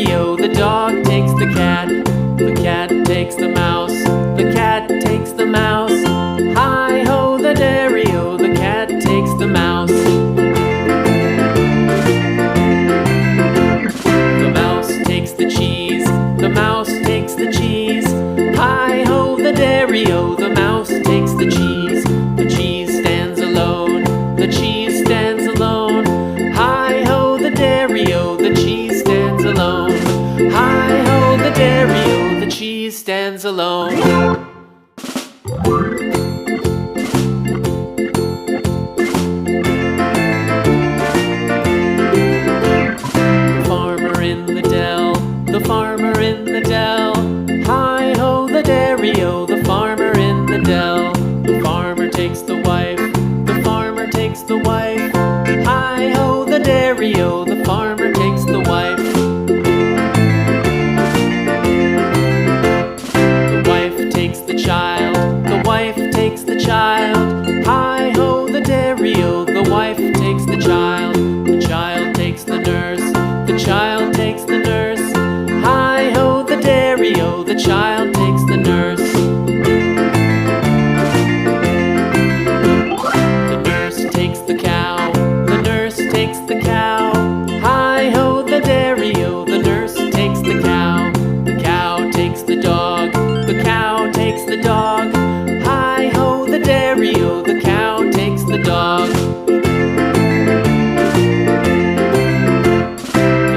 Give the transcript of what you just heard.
dairy-o, the dog takes the cat takes the mouse, the cat takes the mouse. Hi-ho, the dairy-o, the cat takes the mouse. The mouse takes the cheese, the mouse takes the cheese. Hi-ho, the dairy-o, the mouse takes the cheese. The cheese stands alone, the cheese stands alone. Hi-ho, the dairy-o, the cheese stands alone. Hi-ho, the dairy-o, the cheese stands alone. The farmer in the dell. Hi-ho, the dairy-o, the farmer in the dell. The farmer takes the wife, the farmer takes the wife. Hi-ho, the dairy-o, the farmer takes the wife. The wife takes the child, the wife takes the child. Hi-ho, the dairy-o, the wife takes the child. The child takes the nurse, the child takes the nurse. Hi-ho, the dairy-o, the child